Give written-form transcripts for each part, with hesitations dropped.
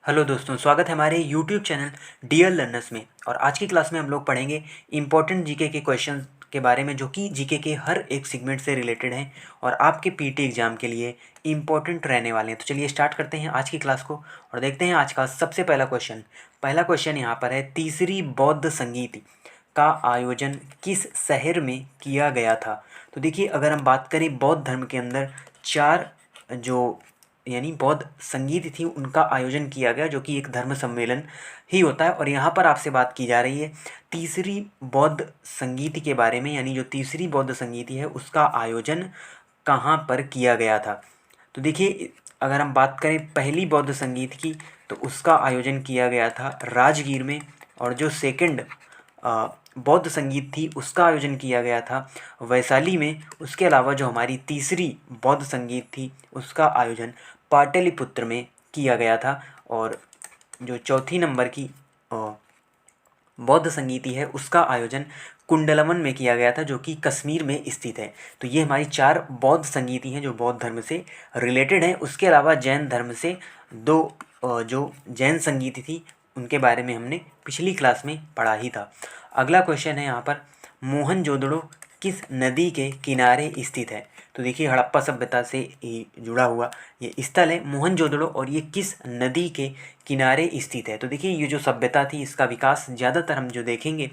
Hello दोस्तों, स्वागत है हमारे यूट्यूब चैनल डियर लर्नर्स में। और आज की क्लास में हम लोग पढ़ेंगे इंपॉर्टेंट जीके के क्वेश्चन के बारे में, जो कि जीके के हर एक सेगमेंट से रिलेटेड हैं और आपके पीटी एग्जाम के लिए इंपॉर्टेंट रहने वाले हैं। तो चलिए स्टार्ट करते हैं आज की क्लास को और देखते हैं आज का सबसे पहला क्वेश्चन। पहला क्वेश्चन यहाँ पर है, तीसरी बौद्ध संगीत का आयोजन किस शहर में किया गया था। तो देखिए, अगर हम बात करें बौद्ध धर्म के अंदर चार जो यानी बौद्ध संगीत थी उनका आयोजन किया गया, जो कि एक धर्म सम्मेलन ही होता है। और यहाँ पर आपसे बात की जा रही है तीसरी बौद्ध संगीति के बारे में, यानी जो तीसरी बौद्ध संगीति है उसका आयोजन कहाँ पर किया गया था। तो देखिए, अगर हम बात करें पहली बौद्ध संगीत की, तो उसका आयोजन किया गया था राजगीर में। और जो सेकंड बौद्ध संगीत थी उसका आयोजन किया गया था वैशाली में। उसके अलावा जो हमारी तीसरी बौद्ध संगीत थी उसका आयोजन पाटलिपुत्र में किया गया था। और जो चौथी नंबर की बौद्ध संगीति है उसका आयोजन कुंडलवन में किया गया था, जो कि कश्मीर में स्थित है। तो ये हमारी चार बौद्ध संगीति हैं जो बौद्ध धर्म से रिलेटेड हैं। उसके अलावा जैन धर्म से दो जो जैन संगीति थी उनके बारे में हमने पिछली क्लास में पढ़ा ही था। अगला क्वेश्चन है यहाँ पर, मोहनजोदड़ो किस नदी के किनारे स्थित है। तो देखिए, हड़प्पा सभ्यता से ही जुड़ा हुआ ये स्थल है मोहनजोदड़ो, और ये किस नदी के किनारे स्थित है। तो देखिए, ये जो सभ्यता थी इसका विकास ज़्यादातर हम जो देखेंगे,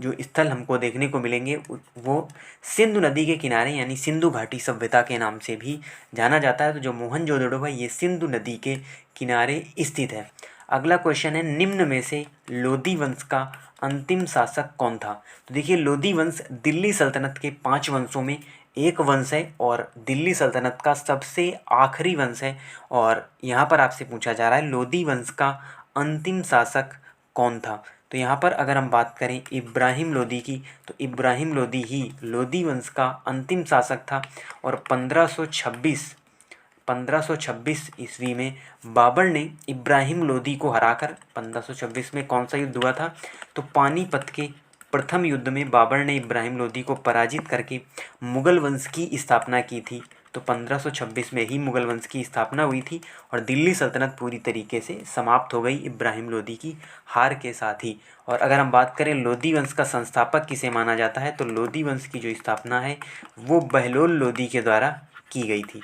जो स्थल हमको देखने को मिलेंगे वो सिंधु नदी के किनारे यानी सिंधु घाटी सभ्यता के नाम से भी जाना जाता है। तो जो मोहनजोदड़ो है ये सिंधु नदी के किनारे स्थित है। अगला क्वेश्चन है, निम्न में से लोदी वंश का अंतिम शासक कौन था। तो देखिए, लोदी वंश दिल्ली सल्तनत के 5 वंशों में एक वंश है और दिल्ली सल्तनत का सबसे आखिरी वंश है। और यहाँ पर आपसे पूछा जा रहा है लोदी वंश का अंतिम शासक कौन था। तो यहाँ पर अगर हम बात करें इब्राहिम लोदी की, तो इब्राहिम लोदी ही लोदी वंश का अंतिम शासक था। और 1526 ईस्वी में बाबर ने इब्राहिम लोदी को हराकर, 1526 में कौन सा युद्ध हुआ था, तो पानीपत के प्रथम युद्ध में बाबर ने इब्राहिम लोदी को पराजित करके मुगल वंश की स्थापना की थी। तो 1526 में ही मुगल वंश की स्थापना हुई थी और दिल्ली सल्तनत पूरी तरीके से समाप्त हो गई इब्राहिम लोदी की हार के साथ ही। और अगर हम बात करें लोदी वंश का संस्थापक किसे माना जाता है, तो लोदी वंश की जो स्थापना है वो बहलोल लोदी के द्वारा की गई थी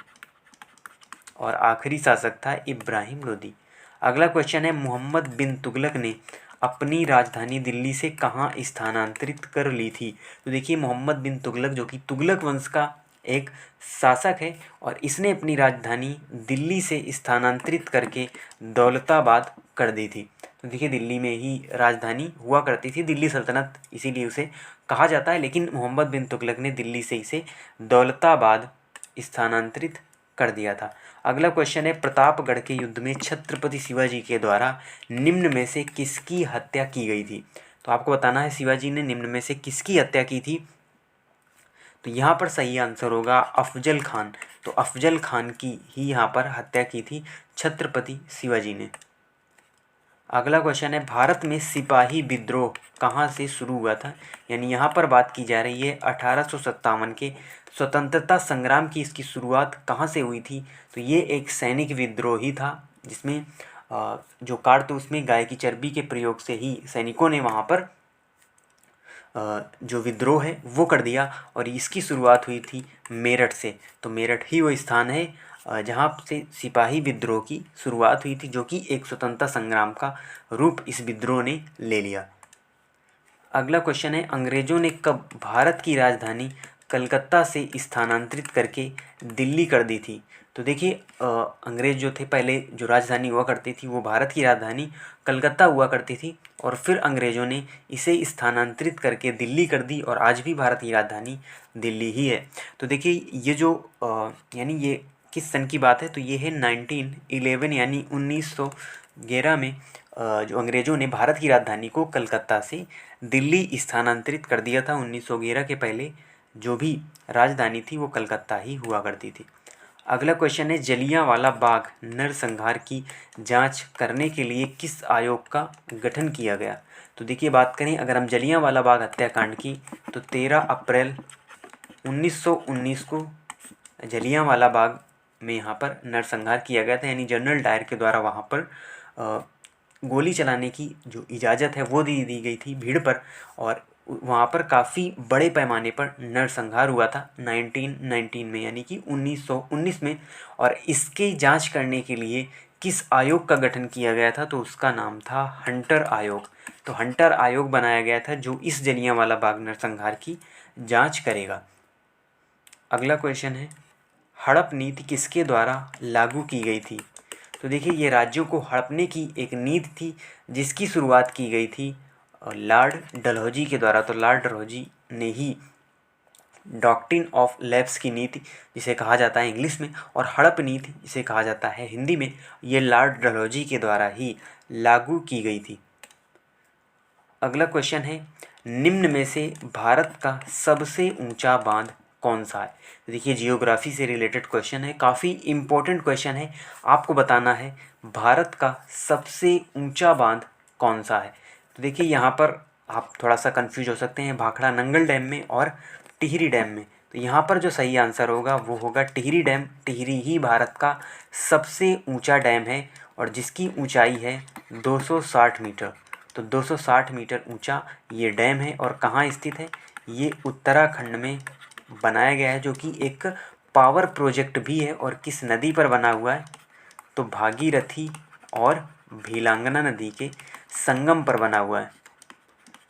और आखिरी शासक था इब्राहिम लोदी। अगला क्वेश्चन है, मोहम्मद बिन तुगलक ने अपनी राजधानी दिल्ली से कहाँ स्थानांतरित कर ली थी। तो देखिए, मोहम्मद बिन तुगलक जो कि तुगलक वंश का एक शासक है और इसने अपनी राजधानी दिल्ली से स्थानांतरित करके दौलताबाद कर दी थी। तो देखिए, दिल्ली में ही राजधानी हुआ करती थी दिल्ली सल्तनत, इसीलिए उसे कहा जाता है, लेकिन मोहम्मद बिन तुगलक ने दिल्ली से इसे दौलताबाद स्थानांतरित कर दिया था। अगला क्वेश्चन है, प्रतापगढ़ के युद्ध में छत्रपति शिवाजी के द्वारा निम्न में से किसकी हत्या की गई थी। तो आपको बताना है शिवाजी ने निम्न में से किसकी हत्या की थी। तो यहाँ पर सही आंसर होगा अफजल खान। तो अफजल खान की ही यहाँ पर हत्या की थी छत्रपति शिवाजी ने। अगला क्वेश्चन है, भारत में सिपाही विद्रोह कहाँ से शुरू हुआ था। यानी यहाँ पर बात की जा रही है 1857 के स्वतंत्रता संग्राम की इसकी शुरुआत कहाँ से हुई थी। तो ये एक सैनिक विद्रोह ही था, जिसमें जो कारतूस में गाय की चर्बी के प्रयोग से ही सैनिकों ने वहाँ पर जो विद्रोह है वो कर दिया। और इसकी शुरुआत हुई थी मेरठ से। तो मेरठ ही वो स्थान है जहाँ से सिपाही विद्रोह की शुरुआत हुई थी, जो कि एक स्वतंत्रता संग्राम का रूप इस विद्रोह ने ले लिया। अगला क्वेश्चन है, अंग्रेजों ने कब भारत की राजधानी कलकत्ता से स्थानांतरित करके दिल्ली कर दी थी। तो देखिए, अंग्रेज जो थे पहले जो राजधानी हुआ करती थी वो भारत की राजधानी कलकत्ता हुआ करती थी, और फिर अंग्रेजों ने इसे स्थानांतरित करके दिल्ली कर दी, और आज भी भारत की राजधानी दिल्ली ही है। तो देखिए, ये जो यानी ये किस सन की बात है, तो ये है 1911 यानी 1911 में जो अंग्रेज़ों ने भारत की राजधानी को कलकत्ता से दिल्ली स्थानांतरित कर दिया था। 1911 के पहले जो भी राजधानी थी वो कलकत्ता ही हुआ करती थी। अगला क्वेश्चन है, जलियांवाला बाग नरसंहार की जांच करने के लिए किस आयोग का गठन किया गया। तो देखिए, बात करें अगर हम जलियांवाला बाग हत्याकांड की, तो 13 अप्रैल 1919 को जलियांवाला बाग में यहाँ पर नरसंहार किया गया था, यानी जनरल डायर के द्वारा वहाँ पर गोली चलाने की जो इजाज़त है वो दी गई थी भीड़ पर, और वहाँ पर काफ़ी बड़े पैमाने पर नरसंहार हुआ था 1919 में, यानी कि 1919 में। और इसकी जांच करने के लिए किस आयोग का गठन किया गया था, तो उसका नाम था हंटर आयोग। तो हंटर आयोग बनाया गया था जो इस जलियांवाला बाग नरसंहार की जांच करेगा। अगला क्वेश्चन है, हड़प नीति किसके द्वारा लागू की गई थी? तो देखिए, ये राज्यों को हड़पने की एक नीति थी जिसकी शुरुआत की गई थी लॉर्ड डलहौजी के द्वारा। तो लॉर्ड डलहौजी ने ही डॉक्ट्रिन ऑफ लैप्स की नीति जिसे कहा जाता है इंग्लिश में, और हड़प नीति जिसे कहा जाता है हिंदी में, ये लॉर्ड डलहौजी के द्वारा ही लागू की गई थी। अगला क्वेश्चन है, निम्न में से भारत का सबसे ऊंचा बांध कौन सा है? देखिए, जियोग्राफी से रिलेटेड क्वेश्चन है, काफ़ी इम्पोर्टेंट क्वेश्चन है। आपको बताना है भारत का सबसे ऊंचा बांध कौन सा है। तो देखिए, यहाँ पर आप थोड़ा सा कंफ्यूज हो सकते हैं भाखड़ा नंगल डैम में और टिहरी डैम में। तो यहाँ पर जो सही आंसर होगा वो होगा टिहरी डैम। टिहरी ही भारत का सबसे ऊंचा डैम है और जिसकी ऊंचाई है 260 मीटर। तो 260 मीटर ऊंचा ये डैम है और कहाँ स्थित है? ये उत्तराखंड में बनाया गया है, जो कि एक पावर प्रोजेक्ट भी है। और किस नदी पर बना हुआ है? तो भागीरथी और भीलांगना नदी के संगम पर बना हुआ है।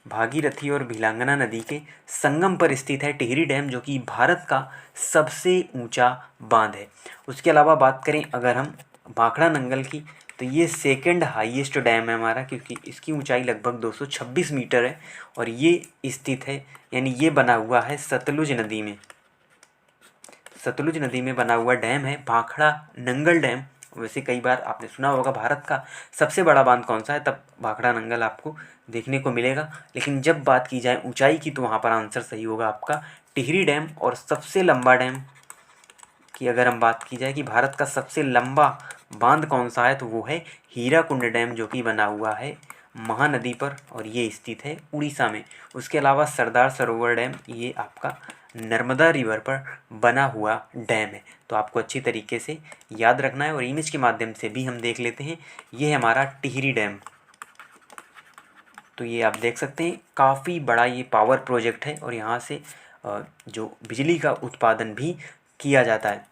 भागीरथी और भीलांगना नदी के संगम पर स्थित है टिहरी डैम, जो कि भारत का सबसे ऊंचा बांध है। उसके अलावा बात करें अगर हम भाखड़ा नंगल की, तो ये सेकंड हाईएस्ट डैम है हमारा, क्योंकि इसकी ऊंचाई लगभग 226 मीटर है और ये स्थित है, यानी ये बना हुआ है सतलुज नदी में। सतलुज नदी में बना हुआ डैम है भाखड़ा नंगल डैम। वैसे कई बार आपने सुना होगा भारत का सबसे बड़ा बांध कौन सा है, तब भाखड़ा नंगल आपको देखने को मिलेगा। लेकिन जब बात की जाए ऊंचाई की, तो वहाँ पर आंसर सही होगा आपका टिहरी डैम। और सबसे लंबा डैम की अगर हम बात की जाए कि भारत का सबसे लंबा बांध कौन सा है, तो वो है हीराकुंड डैम, जो कि बना हुआ है महानदी पर और ये स्थित है उड़ीसा में। उसके अलावा सरदार सरोवर डैम, ये आपका नर्मदा रिवर पर बना हुआ डैम है। तो आपको अच्छी तरीके से याद रखना है और इमेज के माध्यम से भी हम देख लेते हैं। ये है हमारा टिहरी डैम। तो ये आप देख सकते हैं, काफ़ी बड़ा ये पावर प्रोजेक्ट है और यहाँ से जो बिजली का उत्पादन भी किया जाता है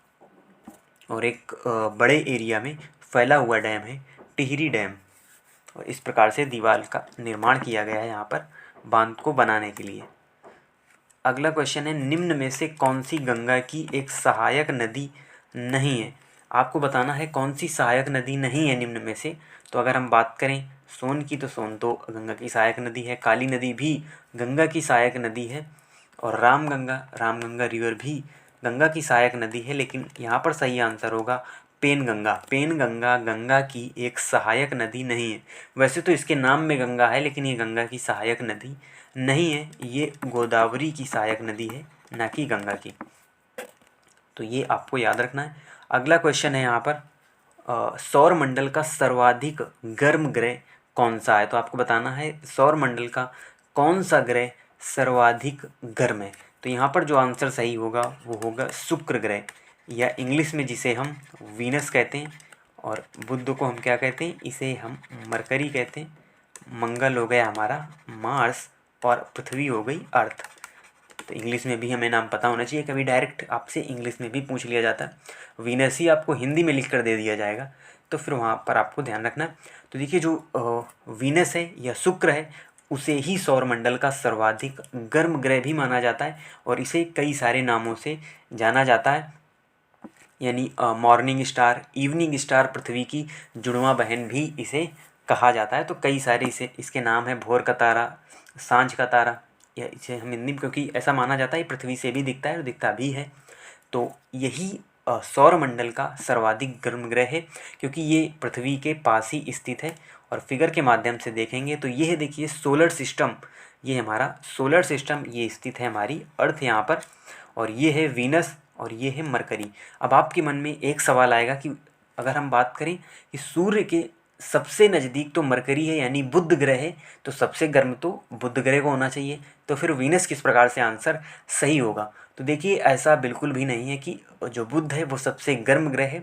और एक बड़े एरिया में फैला हुआ डैम है टिहरी डैम। और इस प्रकार से दीवार का निर्माण किया गया है यहाँ पर बांध को बनाने के लिए। अगला क्वेश्चन है, निम्न में से कौन सी गंगा की एक सहायक नदी नहीं है? आपको बताना है कौन सी सहायक नदी नहीं है निम्न में से। तो अगर हम बात करें सोन की, तो सोन तो गंगा की सहायक नदी है। काली नदी भी गंगा की सहायक नदी है और रामगंगा रिवर भी गंगा की सहायक नदी है। लेकिन यहाँ पर सही आंसर होगा पेनगंगा। पेनगंगा गंगा की एक सहायक नदी नहीं है। वैसे तो इसके नाम में गंगा है, लेकिन ये गंगा की सहायक नदी नहीं है। ये गोदावरी की सहायक नदी है, ना कि गंगा की। तो ये आपको याद रखना है। अगला क्वेश्चन है यहाँ पर, सौर मंडल का सर्वाधिक गर्म ग्रह कौन सा है? तो आपको बताना है सौर मंडल का कौन सा ग्रह सर्वाधिक गर्म है। तो यहाँ पर जो आंसर सही होगा वो होगा शुक्र ग्रह, या इंग्लिश में जिसे हम वीनस कहते हैं, और बुध को हम क्या कहते हैं? इसे हम मरकरी कहते हैं। मंगल हो गया हमारा मार्स और पृथ्वी हो गई अर्थ। तो इंग्लिश में भी हमें नाम पता होना चाहिए, कभी डायरेक्ट आपसे इंग्लिश में भी पूछ लिया जाता है। वीनस ही आपको हिंदी में लिख कर दे दिया जाएगा, तो फिर वहाँ पर आपको ध्यान रखना। तो देखिए, जो वीनस है या शुक्र है, उसे ही सौरमंडल का सर्वाधिक गर्म ग्रह भी माना जाता है और इसे कई सारे नामों से जाना जाता है, यानी मॉर्निंग स्टार, इवनिंग स्टार, पृथ्वी की जुड़वां बहन भी इसे कहा जाता है। तो कई सारे इसके नाम हैं, भोर का तारा, सांझ का तारा, या इसे हम हिंदी में, क्योंकि ऐसा माना जाता है पृथ्वी से भी दिखता है और दिखता भी है। तो यही सौरमंडल का सर्वाधिक गर्म ग्रह है, क्योंकि ये पृथ्वी के पास ही स्थित है। और फिगर के माध्यम से देखेंगे तो ये देखिए सोलर सिस्टम, ये हमारा सोलर सिस्टम, ये स्थित है हमारी अर्थ यहाँ पर, और ये है वीनस और ये है मरकरी। अब आपके मन में एक सवाल आएगा कि अगर हम बात करें कि सूर्य के सबसे नज़दीक तो मरकरी है, यानी बुध ग्रह है, तो सबसे गर्म तो बुध ग्रह को होना चाहिए। तो फिर वीनस किस प्रकार से आंसर सही होगा? तो देखिए, ऐसा बिल्कुल भी नहीं है कि जो बुध है वो सबसे गर्म ग्रह है,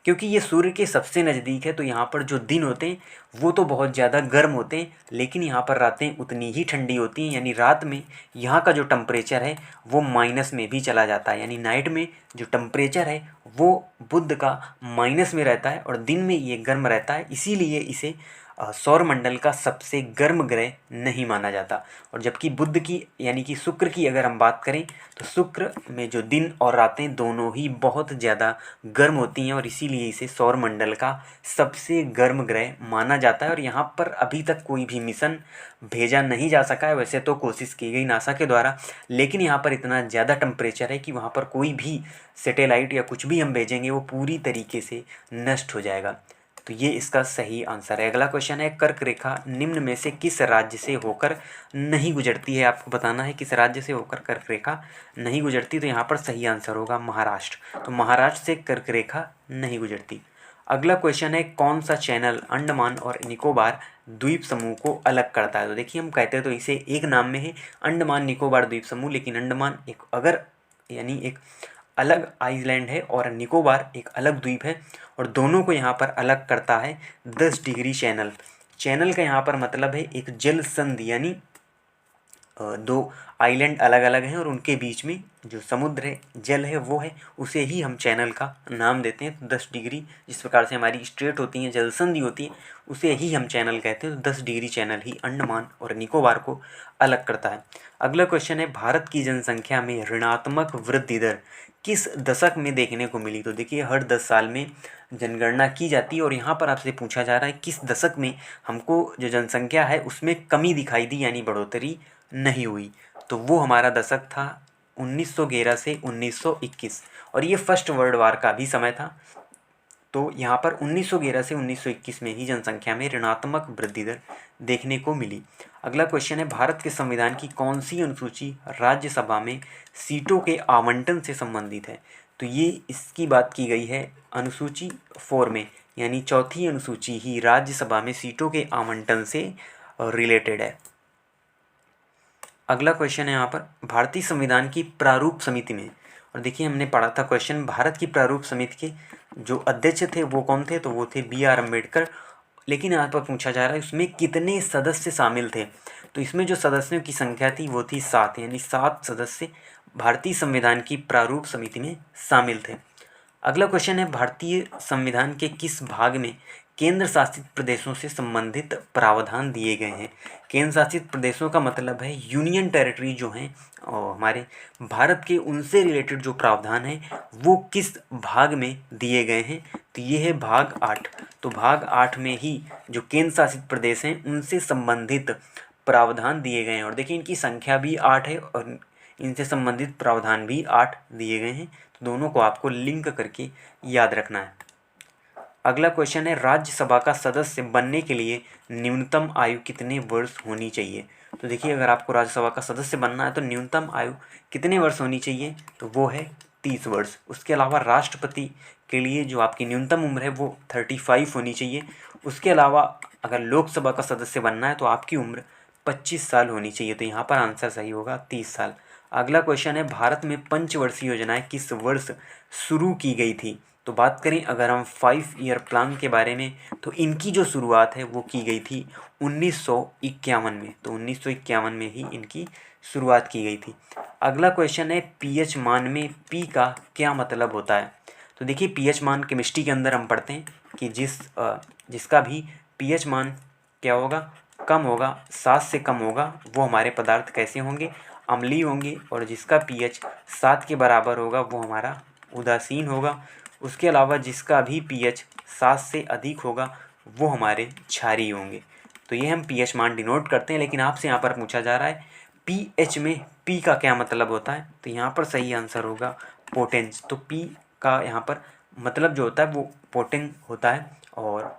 क्योंकि ये सूर्य के सबसे नज़दीक है, तो यहाँ पर जो दिन होते हैं वो तो बहुत ज़्यादा गर्म होते हैं, लेकिन यहाँ पर रातें उतनी ही ठंडी होती हैं। यानी रात में यहाँ का जो टेम्परेचर है वो माइनस में भी चला जाता है। यानी नाइट में जो टेम्परेचर है वो बुध का माइनस में रहता है और दिन में ये गर्म रहता है। इसीलिए इसे सौरमंडल का सबसे गर्म ग्रह नहीं माना जाता। और जबकि बुध की यानी कि शुक्र की अगर हम बात करें तो शुक्र में जो दिन और रातें दोनों ही बहुत ज़्यादा गर्म होती हैं और इसीलिए इसे सौरमंडल का सबसे गर्म ग्रह माना जाता है। और यहाँ पर अभी तक कोई भी मिशन भेजा नहीं जा सका है। वैसे तो कोशिश की गई नासा के द्वारा, लेकिन यहाँ पर इतना ज़्यादा टेम्परेचर है कि वहाँ पर कोई भी सैटेलाइट या कुछ भी हम भेजेंगे वो पूरी तरीके से नष्ट हो जाएगा। तो ये इसका सही आंसर है। अगला क्वेश्चन है, कर्क रेखा निम्न में से किस राज्य से होकर नहीं गुजरती है? आपको बताना है किस राज्य से होकर कर्क रेखा नहीं गुजरती। तो यहाँ पर सही आंसर होगा महाराष्ट्र। तो महाराष्ट्र से कर्क रेखा नहीं गुजरती। अगला क्वेश्चन है, कौन सा चैनल अंडमान और निकोबार द्वीप समूह को अलग करता है? तो देखिए, हम कहते हैं तो इसे एक नाम में है अंडमान निकोबार द्वीप समूह, लेकिन अंडमान एक अगर यानी एक अलग आइलैंड है और निकोबार एक अलग द्वीप है, और दोनों को यहाँ पर अलग करता है 10 डिग्री चैनल। चैनल का यहाँ पर मतलब है एक जल संधि, यानी दो आइलैंड अलग अलग हैं और उनके बीच में जो समुद्र है, जल है, वो है, उसे ही हम चैनल का नाम देते हैं। तो 10 डिग्री जिस प्रकार से हमारी स्ट्रेट होती हैं, जल संधि होती है, उसे ही हम चैनल कहते हैं। तो 10 डिग्री चैनल ही अंडमान और निकोबार को अलग करता है। अगला क्वेश्चन है, भारत की जनसंख्या में ऋणात्मक वृद्धि दर किस दशक में देखने को मिली? तो देखिए, हर 10 साल में जनगणना की जाती है और यहाँ पर आपसे पूछा जा रहा है किस दशक में हमको जो जनसंख्या है उसमें कमी दिखाई दी, यानी बढ़ोतरी नहीं हुई। तो वो हमारा दशक था 1911 से 1921, और ये फर्स्ट वर्ल्ड वार का भी समय था। तो यहाँ पर 1911 से 1921 में ही जनसंख्या में ऋणात्मक वृद्धि दर देखने को मिली। अगला क्वेश्चन है, भारत के संविधान की कौन सी अनुसूची राज्यसभा में सीटों के आवंटन से संबंधित है? तो ये इसकी बात की गई है अनुसूची 4 में, यानी चौथी अनुसूची ही राज्यसभा में सीटों के आवंटन से रिलेटेड है। अगला क्वेश्चन है यहाँ पर, भारतीय संविधान की प्रारूप समिति में, और देखिए हमने पढ़ा था क्वेश्चन, भारत की प्रारूप समिति के जो अध्यक्ष थे वो कौन थे? तो वो थे BR अम्बेडकर। लेकिन यहाँ पर पूछा जा रहा है उसमें कितने सदस्य शामिल थे? तो इसमें जो सदस्यों की संख्या थी वो थी 7, यानी 7 सदस्य भारतीय संविधान की प्रारूप समिति में शामिल थे। अगला क्वेश्चन है, भारतीय संविधान के किस भाग में केंद्र शासित प्रदेशों से संबंधित प्रावधान दिए गए हैं? केंद्र शासित प्रदेशों का मतलब है यूनियन टेरिटरी जो हैं और हमारे भारत के, उनसे रिलेटेड जो प्रावधान हैं वो किस भाग में दिए गए हैं? तो ये है भाग 8। तो भाग 8 में ही जो केंद्र शासित प्रदेश हैं उनसे संबंधित प्रावधान दिए गए हैं। और देखिए, इनकी संख्या भी 8 है और इनसे संबंधित प्रावधान भी 8 दिए गए हैं। तो दोनों को आपको लिंक करके याद रखना है। अगला क्वेश्चन है, राज्यसभा का सदस्य बनने के लिए न्यूनतम आयु कितने वर्ष होनी चाहिए? तो देखिए, अगर आपको राज्यसभा का सदस्य बनना है तो न्यूनतम आयु कितने वर्ष होनी चाहिए? तो वो है 30 वर्ष। उसके अलावा राष्ट्रपति के लिए जो आपकी न्यूनतम उम्र है वो 35 होनी चाहिए। उसके अलावा अगर लोकसभा का सदस्य बनना है तो आपकी उम्र 25 साल होनी चाहिए। तो यहाँ पर आंसर सही होगा 30 साल। अगला क्वेश्चन है, भारत में पंचवर्षीय योजनाएं किस वर्ष शुरू की गई थी? तो बात करें अगर हम 5 ईयर प्लान के बारे में, तो इनकी जो शुरुआत है वो की गई थी 1951 में। तो 1951 में ही इनकी शुरुआत की गई थी। अगला क्वेश्चन है, पीएच मान में पी का क्या मतलब होता है? तो देखिए, पीएच मान केमिस्ट्री के अंदर हम पढ़ते हैं कि जिसका भी पीएच मान क्या होगा, कम होगा, 7 से कम होगा, वो हमारे पदार्थ कैसे होंगे? अम्लीय होंगे। और जिसका पीएच 7 के बराबर होगा वो हमारा उदासीन होगा। उसके अलावा जिसका भी पीएच 7 से अधिक होगा वो हमारे क्षारीय होंगे। तो ये हम पीएच मान डिनोट करते हैं। लेकिन आपसे यहाँ पर पूछा जा रहा है पीएच में पी का क्या मतलब होता है? तो यहाँ पर सही आंसर होगा पोटेंस। तो पी का यहाँ पर मतलब जो होता है वो पोटेंट होता है। और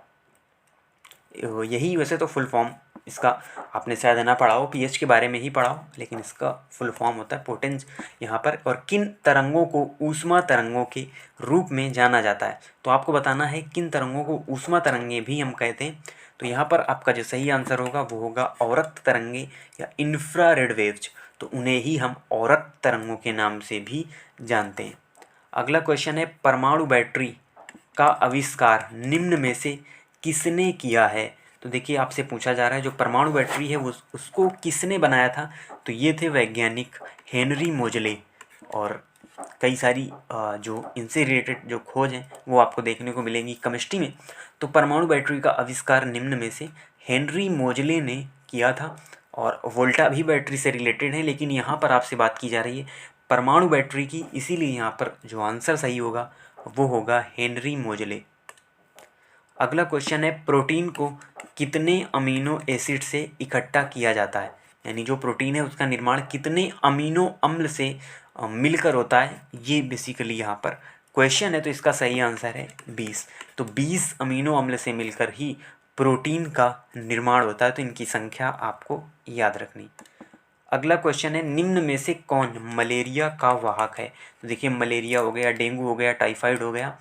यही वैसे तो फुल फॉर्म इसका आपने शायद ना पढ़ा हो, पीएच के बारे में ही पढ़ा हो, लेकिन इसका फुल फॉर्म होता है पोटेंस यहाँ पर। और किन तरंगों को ऊष्मा तरंगों के रूप में जाना जाता है? तो आपको बताना है किन तरंगों को ऊष्मा तरंगे भी हम कहते हैं। तो यहाँ पर आपका जो सही आंसर होगा वो होगा औरक्त तरंगे या इंफ्रारेड वेव्स। तो उन्हें ही हम औरक्त तरंगों के नाम से भी जानते हैं। अगला क्वेश्चन है, परमाणु बैटरी का आविष्कार निम्न में से किसने किया है? तो देखिए आपसे पूछा जा रहा है जो परमाणु बैटरी है वो उसको किसने बनाया था? तो ये थे वैज्ञानिक हेनरी मोजले। और कई सारी जो इनसे रिलेटेड जो खोज हैं वो आपको देखने को मिलेंगी केमिस्ट्री में। तो परमाणु बैटरी का आविष्कार निम्न में से हेनरी मोजले ने किया था। और वोल्टा भी बैटरी से रिलेटेड है, लेकिन यहाँ पर आपसे बात की जा रही है परमाणु बैटरी की, इसीलिए यहाँ पर जो आंसर सही होगा वो होगा हेनरी मोजले। अगला क्वेश्चन है प्रोटीन को कितने अमीनो एसिड से इकट्ठा किया जाता है? यानी जो प्रोटीन है उसका निर्माण कितने अमीनो अम्ल से मिलकर होता है, ये बेसिकली यहाँ पर क्वेश्चन है। तो इसका सही आंसर है 20। तो 20 अमीनो अम्ल से मिलकर ही प्रोटीन का निर्माण होता है। तो इनकी संख्या आपको याद रखनी। अगला क्वेश्चन है निम्न में से कौन मलेरिया का वाहक है? तो देखिए मलेरिया हो गया, डेंगू हो गया, टाइफाइड हो गया।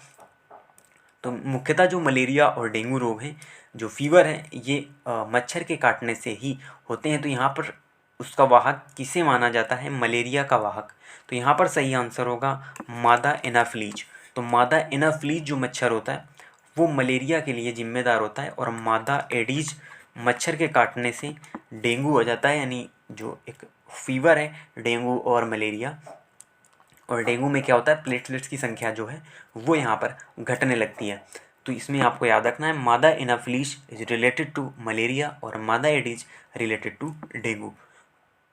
तो मुख्यतः जो मलेरिया और डेंगू रोग हैं, जो फीवर है, ये मच्छर के काटने से ही होते हैं। तो यहाँ पर उसका वाहक किसे माना जाता है? मलेरिया का वाहक। तो यहाँ पर सही आंसर होगा मादा एनाफ्लीज। तो मादा एनाफ्लीज जो मच्छर होता है वो मलेरिया के लिए जिम्मेदार होता है। और मादा एडीज मच्छर के काटने से डेंगू हो जाता है, यानी जो एक फीवर है डेंगू और मलेरिया। और डेंगू में क्या होता है, प्लेटलेट्स की संख्या जो है वो यहाँ पर घटने लगती है। तो इसमें आपको याद रखना है मादा anopheles is related to malaria और मादा एडीज रिलेटेड टू डेंगू।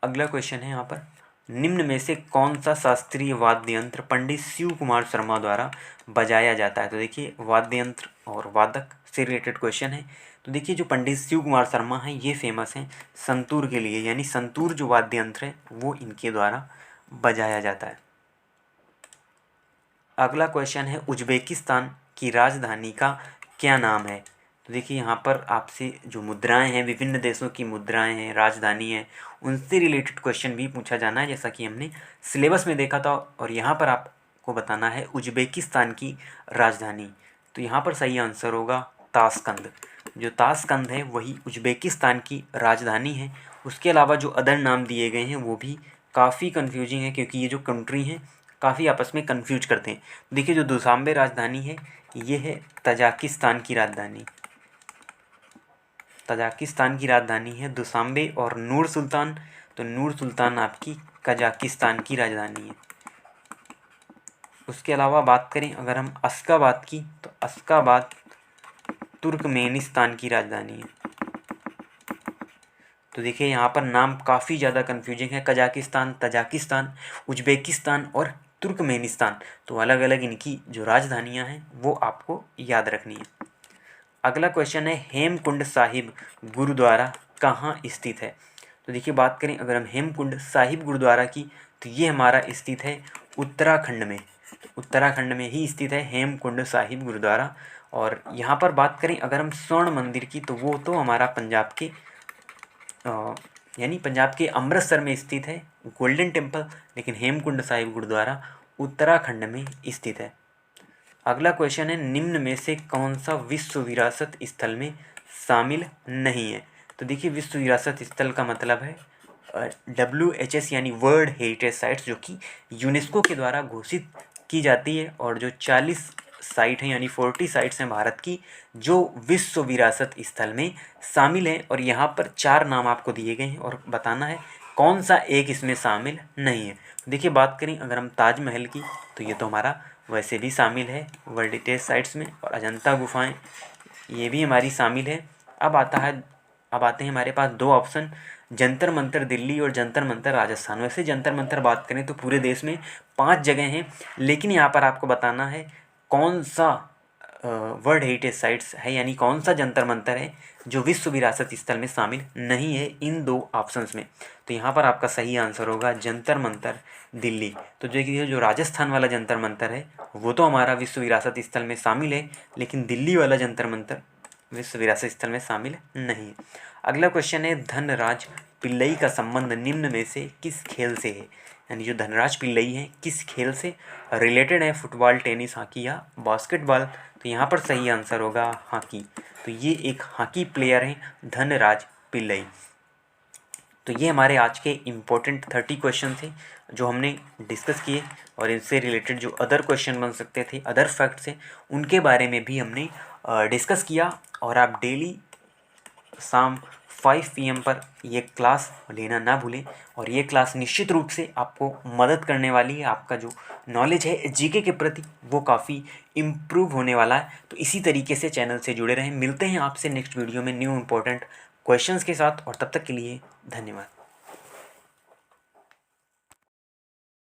अगला क्वेश्चन है यहाँ पर निम्न में से कौन सा शास्त्रीय वाद्य यंत्र पंडित शिव कुमार शर्मा द्वारा बजाया जाता है? तो देखिए वाद्य यंत्र और वादक से रिलेटेड क्वेश्चन है। तो देखिए जो पंडित शिव कुमार शर्मा हैं ये फेमस हैं संतूर के लिए, यानी संतूर जो वाद्य यंत्र है वो इनके द्वारा बजाया जाता है। अगला क्वेश्चन है उज्बेकिस्तान की राजधानी का क्या नाम है? तो देखिए यहाँ पर आपसे जो मुद्राएं हैं, विभिन्न देशों की मुद्राएं हैं, राजधानी है, उनसे रिलेटेड क्वेश्चन भी पूछा जाना है, जैसा कि हमने सिलेबस में देखा था। और यहाँ पर आपको बताना है उज्बेकिस्तान की राजधानी। तो यहाँ पर सही आंसर होगा ताशकंद। जो ताशकंद है वही उज्बेकिस्तान की राजधानी है। उसके अलावा जो अदर नाम दिए गए हैं वो भी काफ़ी कन्फ्यूजिंग है, क्योंकि ये जो कंट्री हैं काफ़ी आपस में कंफ्यूज करते हैं। देखिए जो दुशांबे राजधानी है ये है तजाकिस्तान की राजधानी। तजाकिस्तान की राजधानी है दुशांबे। और नूर सुल्तान, तो नूर सुल्तान आपकी कजाकिस्तान की राजधानी है। उसके अलावा बात करें अगर हम अश्गाबाद की, तो अश्गाबाद तुर्कमेनिस्तान की राजधानी है। तो देखिए यहाँ पर नाम काफ़ी ज़्यादा कन्फ्यूजिंग है, कजाकिस्तान, तजाकिस्तान, उज्बेकिस्तान और तुर्कमेनिस्तान। तो अलग अलग इनकी जो राजधानियाँ हैं वो आपको याद रखनी है। अगला क्वेश्चन है हेमकुंड साहिब गुरुद्वारा कहाँ स्थित है? तो देखिए बात करें अगर हम हेमकुंड साहिब गुरुद्वारा की, तो ये हमारा स्थित है उत्तराखंड में। उत्तराखंड में ही स्थित है हेमकुंड साहिब गुरुद्वारा। और यहाँ पर बात करें अगर हम स्वर्ण मंदिर की, तो वो तो हमारा पंजाब के यानी पंजाब के अमृतसर में स्थित है गोल्डन टेम्पल, लेकिन हेमकुंड साहिब गुरुद्वारा उत्तराखंड में स्थित है। अगला क्वेश्चन है निम्न में से कौन सा विश्व विरासत स्थल में शामिल नहीं है? तो देखिए विश्व विरासत स्थल का मतलब है WHS यानी वर्ल्ड हेरिटेज साइट्स, जो कि यूनेस्को के द्वारा घोषित की जाती है। और जो 40 साइट हैं यानी 40 साइट्स हैं भारत की जो विश्व विरासत स्थल में शामिल हैं। और यहाँ पर 4 नाम आपको दिए गए हैं और बताना है कौन सा एक इसमें शामिल नहीं है। देखिए बात करें अगर हम ताजमहल की, तो ये तो हमारा वैसे भी शामिल है वर्ल्ड हेरिटेज साइट्स में। और अजंता गुफाएं ये भी हमारी शामिल है। अब आते हैं हमारे पास 2 ऑप्शन, जंतर मंतर दिल्ली और जंतर मंतर राजस्थान। वैसे जंतर मंतर बात करें तो पूरे देश में 5 जगह हैं, लेकिन यहाँ पर आपको बताना है कौन सा वर्ल्ड हेरिटेज साइट्स है, यानी कौन सा जंतर मंतर है जो विश्व विरासत स्थल में शामिल नहीं है इन 2 ऑप्शंस में। तो यहाँ पर आपका सही आंसर होगा जंतर मंतर दिल्ली। तो जो राजस्थान वाला जंतर मंतर है वो तो हमारा विश्व विरासत स्थल में शामिल है, लेकिन दिल्ली वाला जंतर मंतर विश्व विरासत स्थल में शामिल नहीं है। अगला क्वेश्चन है धनराज पिल्लई का संबंध निम्न में से किस खेल से है? यानी जो धनराज पिल्लई है किस खेल से रिलेटेड है? फुटबॉल, टेनिस, हॉकी या बास्केटबॉल? तो यहाँ पर सही आंसर होगा हॉकी। तो ये एक हॉकी प्लेयर हैं धनराज पिल्लई। तो ये हमारे आज के इम्पोर्टेंट 30 क्वेश्चन थे जो हमने डिस्कस किए, और इनसे रिलेटेड जो अदर क्वेश्चन बन सकते थे, अदर फैक्ट्स थे, उनके बारे में भी हमने डिस्कस किया। और आप डेली शाम 5 PM पर ये क्लास लेना ना भूलें, और ये क्लास निश्चित रूप से आपको मदद करने वाली है। आपका जो नॉलेज है जीके के प्रति वो काफ़ी इम्प्रूव होने वाला है। तो इसी तरीके से चैनल से जुड़े रहें। मिलते हैं आपसे नेक्स्ट वीडियो में न्यू इम्पोर्टेंट क्वेश्चंस के साथ, और तब तक के लिए धन्यवाद।